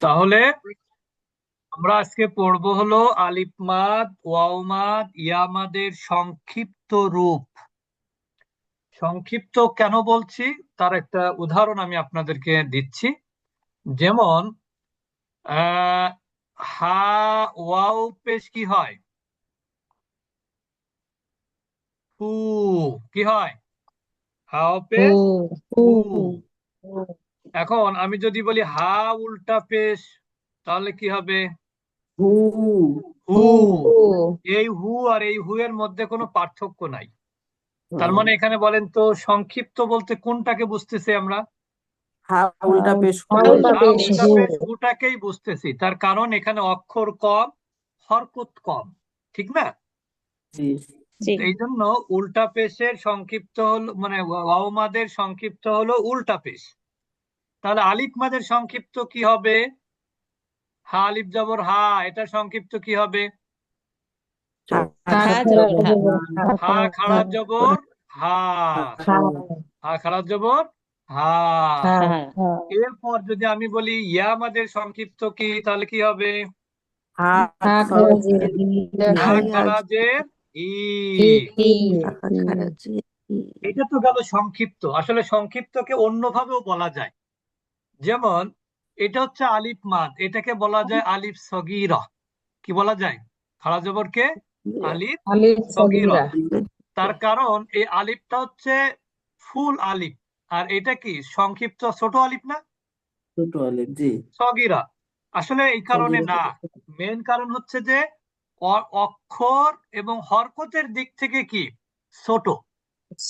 তাহলে আমরা আজকে পড়বো হলো আলিফ মাদ, ওয়াও মাদ, ইয়া মাদের সংক্ষিপ্ত রূপ। সংক্ষিপ্ত কেন বলছি তার একটা উদাহরণ আমি আপনাদেরকে দিচ্ছি। যেমন আহ হা ওয়াও পেশ কি হয়? হু। কি হয়? হাও হু পেশ হু হু। হু এখন আমি যদি বলি হা উল্টা পেশ, তাহলে কি হবে? হু হু। হু এই হু আর এই হু এর মধ্যে কোনো পার্থক্য নাই। তার হুম। মানে এখানে বলেন তো সংক্ষিপ্ত বলতে কোনটাকে বুঝতেছি আমরা? হা উল্টা পেশ হু উল্টা হা পেশ উল্টা হু পেশ হুটাকেই বুঝতেছি, তার কারণ এখানে অক্ষর কম, হরকত কম, ঠিক না? জি জি এই জন্য উল্টা পেশের সংক্ষিপ্ত হলো মানে ওয়াও মাদের সংক্ষিপ্ত হলো উল্টা পেশ। তাহলে আলিফ মাদের সংক্ষিপ্ত কি হবে? হা আলিফ জবর হা, এটা সংক্ষিপ্ত কি হবে? হা হা খাদ্য জবর হা হা খাড়া জবর হা। হা হা খাড়া জবর হা। হা এরপর যদি আমি বলি ইয়া আমাদের সংক্ষিপ্ত কি, তাহলে কি হবে? হা হা খরচ খারাজি হা খারাজের ই। ই এটা তো গেল সংক্ষিপ্ত। আসলে সংক্ষিপ্তকে অন্যভাবেও বলা যায়। যেমন এটা হচ্ছে আলিফ মাদ, এটাকে বলা যায় আলিফ সগীরা। কি বলা যায়? খাড়া জবরকে আলিফ আলিফ সগীরা। সগীরা তার কারণ এই আলিফটা হচ্ছে ফুল আলিফ, আর এটা কি সংক্ষিপ্ত ছোট আলিফ না? ছোট আলিফ জি সগীরা। আসলে এই কারণে সগীরা না, মেন কারণ হচ্ছে যে অক্ষর এবং হরকতের দিক থেকে কি ছোট।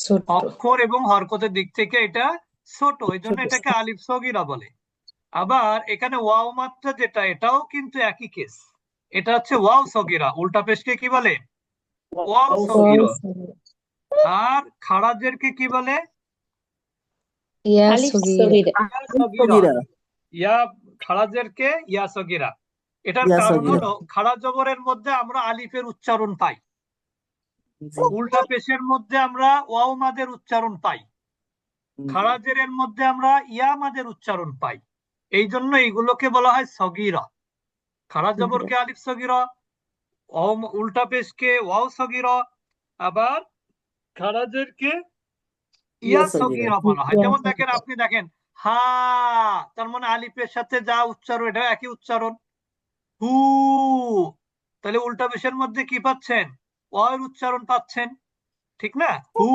ছোট অক্ষর এবং হরকতের দিক থেকে এটা ছোট, এই জন্য ছোট এটাকে আলিফ সগীরা বলে। আবার এখানে ওয়াও মাত্রা যেটা, এটাও কিন্তু একই কেস। এটা হচ্ছে ওয়াও সগীরা। উল্টা পেশকে কি বলে? ওয়াও সগীরা। আর খাড়াজেরকে কি বলে? ইয়া আলিফ সগীরা সগীরা। ইয়া সগীরা। সগীরা ইয়া খাড়াজেরকে ইয়া সগীরা। এটার ইয়া কারণ সগীরা হলো খাড়া জবরের মধ্যে আমরা আলিফের উচ্চারণ পাই, জি উল্টা পেশের মধ্যে আমরা ওয়াও মাদের উচ্চারণ পাই, জি খাড়াজের মধ্যে আমরা ইয়া মাদের উচ্চারণ পাই। এই জন্য এইগুলোকে বলা হয় সগীরা। খাড়া জবরকে আলিফ সগীরা, উল্টা পেশকে ওয়াও সগীরা, আবার খারাজেরকে ইয়া ইয়া সগীরা সগীরা বলা হয়। যেমন দেখেন, আপনি দেখেন হা, তার মানে আলিফের সাথে যা উচ্চারণ এটা একই উচ্চারণ। হু, তাহলে উল্টা পেশের মধ্যে কি পাচ্ছেন? অ এর উচ্চারণ পাচ্ছেন, ঠিক না? হু।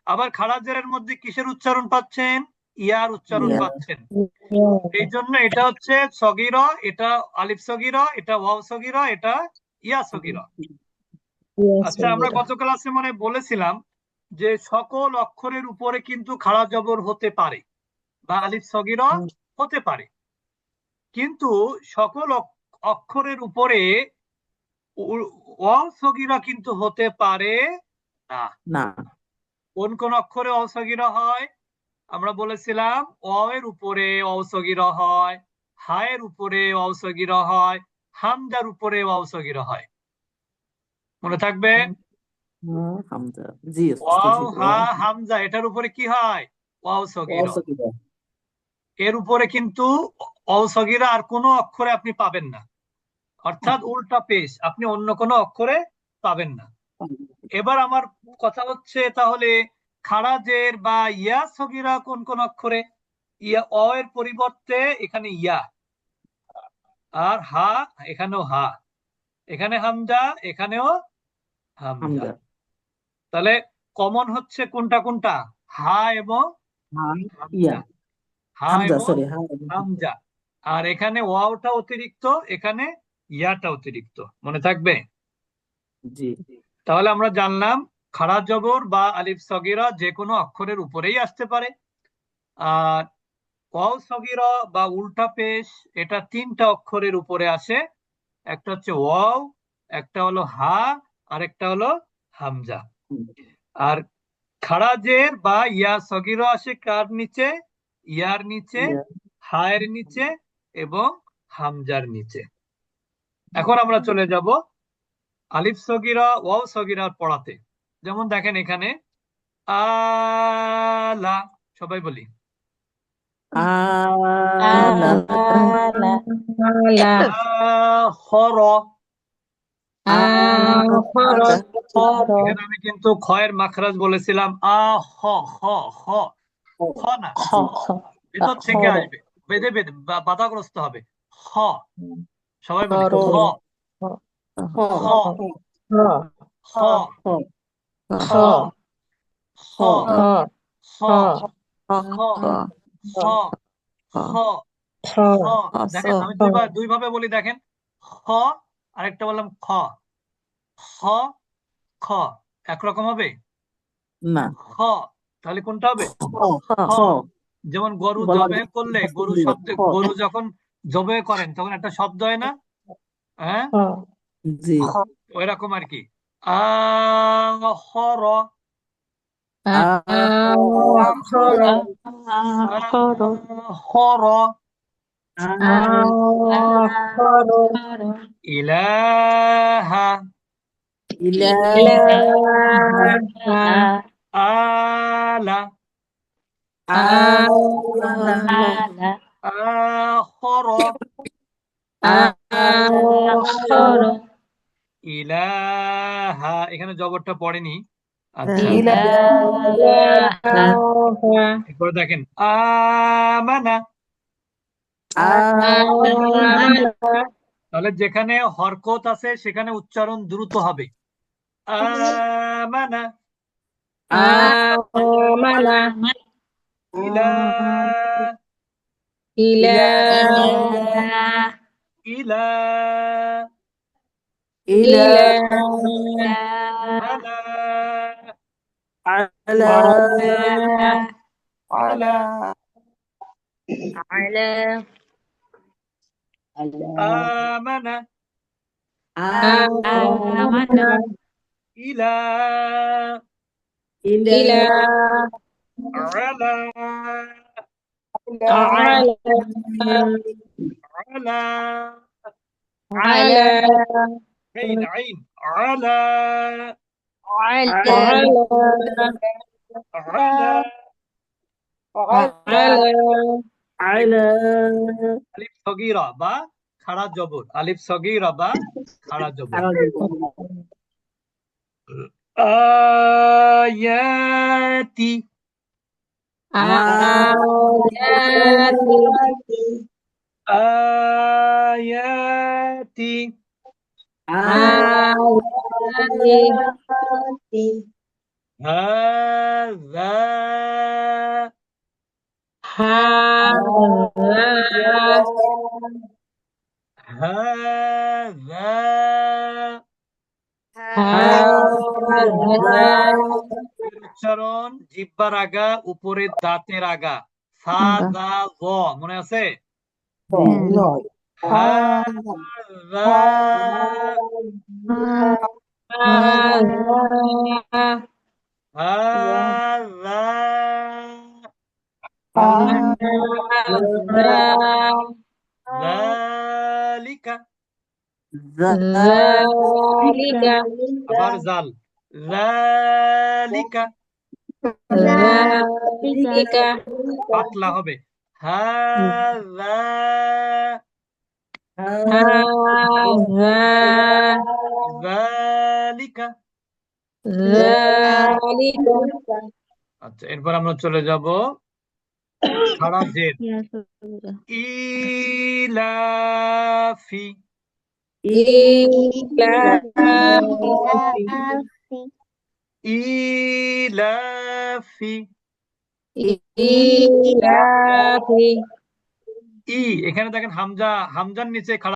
আবার খারাজের মধ্যে কিসের উচ্চারণ পাচ্ছেন? ইয়ার উচ্চারণ ইয়া পাচ্ছেন। এই জন্য এটা হচ্ছে সগীরা, এটা আলিফ সগীরা, এটা ওয়াও সগীরা, এটা ইয়া সগীরা। ইয়া আচ্ছা, আমরা সগীরা গত ক্লাসে মানে বলেছিলাম যে সকল অক্ষরের উপরে কিন্তু খাড়া জবর হতে পারে বা আলিফ সগীরা হতে পারে, কিন্তু সকল অক্ষরের উপরে ওয়াও সগীরা কিন্তু হতে পারে না। না কোন কোন অক্ষরে ওয়াও সগীরা হয়? আমরা বলেছিলাম অ এর উপরে ওয়াও সগীরা হয়, হা এর উপরে ওয়াও সগীরা হয়, হামজার উপরে ওয়াও সগীরা হয়। মনে থাকবে? হামজা জি ওয়াও উস্তাজি হা হামজা, এটার উপরে কি হয়? ওয়াও ওয়া সগীরা। সগীরা এর উপরে কিন্তু ওয়াও সগীরা আর কোনো অক্ষরে আপনি পাবেন না, অর্থাৎ উল্টা পেশ আপনি অন্য কোনো অক্ষরে পাবেন না। এবার আমার কথা হচ্ছে তাহলে খারাজের বা ইয়া সগীরা কোন কোন অক্ষরে? ইয়া অ এর পরিবর্তে এখানে ইয়া, আর হা, এখানেও হা, এখানে হামজা, এখানেও হামজা। হামজা তাহলে কমন হচ্ছে কোনটা কোনটা? হা এবং হা ইয়া হামজা। হা হামজা এবং সরি হা হামজা। আর এখানে ওয়াওটা অতিরিক্ত, এখানে ইয়াটা অতিরিক্ত। মনে থাকবে? জি তাহলে আমরা জানলাম খাড়া জবর বা আলিফ সগীরা যে কোনো অক্ষরের উপরেই আসতে পারে। আর ওয়াও সগীরা বা উল্টা পেশ এটা তিনটা অক্ষরের উপরে আসে। একটা হচ্ছে ওয়াও, একটা হলো হা, আর একটা হলো হামজা। আর খারাজের বা ইয়া সগীরা আসে কার নিচে? ইয়ার নিচে, ইয়া হায়ের নিচে এবং হামজার নিচে। এখন আমরা চলে যাব আলিফ সগীরা ওয়াও সগীরার পড়াতে। যেমন দেখেন এখানে আলা, সবাই বলি আলা আলা আখর আখর এখানে আমি কিন্তু খয়ের মাখরাজ বলেছিলাম খ খ খ খ না খ খ ভেতর থেকে খর আসবে বেঁধে বেঁধে বাধাগ্রস্ত হবে খ সবাই বলি খর খ খ খ খ খ খ খ খ খ খ খ খ খ খ খ খ দেখেন আমি দুই ভাবে বলি দেখেন খ আরেকটা বললাম খ খ খ একরকম হবে না খ তাহলে কোনটা হবে খ খ যেমন গরু বলা জবে করলে গরু শব্দ খ গরু যখন জবে করেন তখন একটা শব্দ হয় না হ্যাঁ খ জি ওই রকম আর কি আখর আখর আখর আখর ইলাহা ইলাহা আলা আলা আখর আখর ইলাহা এখানে জবরটা পড়েনি আচ্ছা ইলাহা এরপরে দেখেন আমানা আমানা তাহলে যেখানে হরকত আছে সেখানে উচ্চারণ দ্রুত হবে আমানা আমানা ইলা ইলাহা ইলা ইলাহা আলা আলা আলা আমানা আমানা ইলা ইলাহা আলা على আলা على عين عين على على على على আলিফ সগীরা বা খাড়া জবর আলিফ সগীরা বা খাড়া জবর আয়াতি আয়াতি হাযা হাযা এর উচ্চারণ জিহ্বার আগা উপরের দাঁতের আগা সা যা জ মনে আছে হাযা হাযা যালিকা আবার জাল যালিকা পাতলা হবে হাযা যালিকা আচ্ছা এরপর আমরা চলে যাব খাড়া জের ইলাফি ইলাফি ই এখানে দেখেন হামজার নিচে খাড়া